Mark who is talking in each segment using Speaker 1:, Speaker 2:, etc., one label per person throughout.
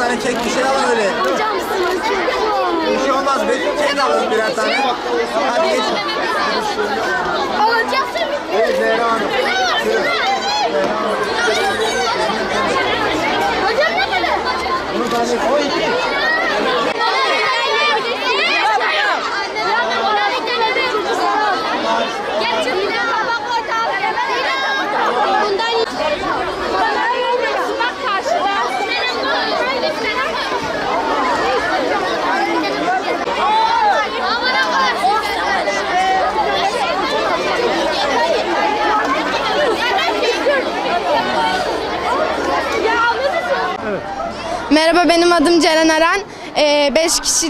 Speaker 1: tane kek bir şey alın öyle.
Speaker 2: Hocam
Speaker 1: Bir şey olmaz. Kek alın birer tane. Hadi geç.
Speaker 2: alacaksın.
Speaker 1: Evet Zehra Hanım.
Speaker 2: Hocam ne kadar?
Speaker 1: Bunun tanesi. O iki.
Speaker 3: Merhaba, benim adım Ceren Eren. 5 kişi,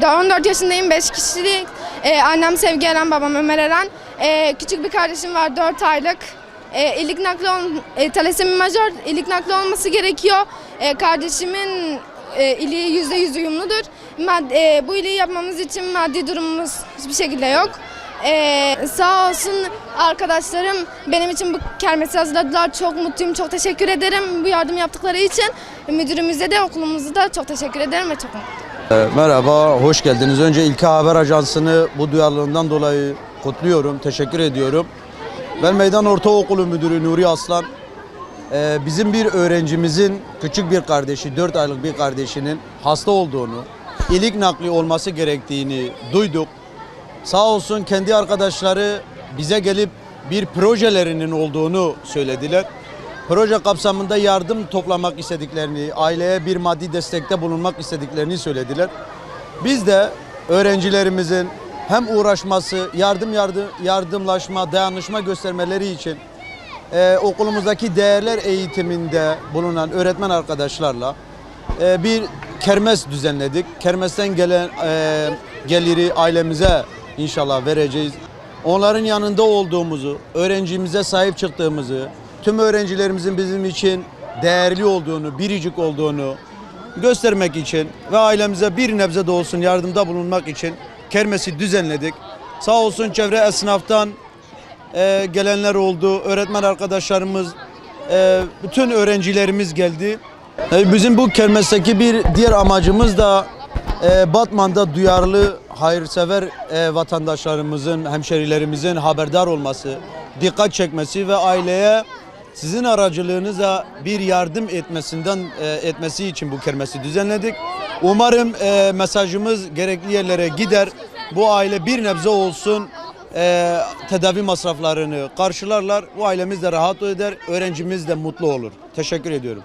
Speaker 3: 14 yaşındayım. 5 kişilik. Annem Sevgi Eren, babam Ömer Eren. Küçük bir kardeşim var, 4 aylık. İlik nakli talasemi majör, ilik nakli olması gerekiyor. Kardeşimin iliği %100 uyumludur. Bu iliği yapmamız için maddi durumumuz hiçbir şekilde yok. Sağ olsun arkadaşlarım benim için bu kermesi hazırladılar. Çok mutluyum, çok teşekkür ederim bu yardım yaptıkları için. Müdürümüze de okulumuza da çok teşekkür ederim ve çok mutluyum.
Speaker 4: Merhaba, hoş geldiniz. Önce İlke Haber Ajansı'nı bu duyarlılığından dolayı kutluyorum, teşekkür ediyorum. Ben Meydan Ortaokulu Müdürü Nuri Aslan. Bizim bir öğrencimizin küçük bir kardeşi, 4 aylık bir kardeşinin hasta olduğunu, ilik nakli olması gerektiğini duyduk. Sağ olsun kendi arkadaşları bize gelip bir projelerinin olduğunu söylediler. Proje kapsamında yardım toplamak istediklerini, aileye bir maddi destekte bulunmak istediklerini söylediler. Biz de öğrencilerimizin hem uğraşması, yardımlaşma, dayanışma göstermeleri için okulumuzdaki değerler eğitiminde bulunan öğretmen arkadaşlarla bir kermes düzenledik. Kermesten gelen geliri ailemize İnşallah vereceğiz. Onların yanında olduğumuzu, öğrencimize sahip çıktığımızı, tüm öğrencilerimizin bizim için değerli olduğunu, biricik olduğunu göstermek için ve ailemize bir nebze de olsun yardımda bulunmak için kermesi düzenledik. Sağ olsun çevre esnaftan gelenler oldu, öğretmen arkadaşlarımız, bütün öğrencilerimiz geldi. Bizim bu kermesteki bir diğer amacımız da Batman'da duyarlı, hayırsever vatandaşlarımızın, hemşerilerimizin haberdar olması, dikkat çekmesi ve aileye sizin aracılığınızla bir yardım etmesi için bu kermesi düzenledik. Umarım mesajımız gerekli yerlere gider. Bu aile bir nebze olsun tedavi masraflarını karşılarlar. Bu ailemiz de rahat eder, öğrencimiz de mutlu olur. Teşekkür ediyorum.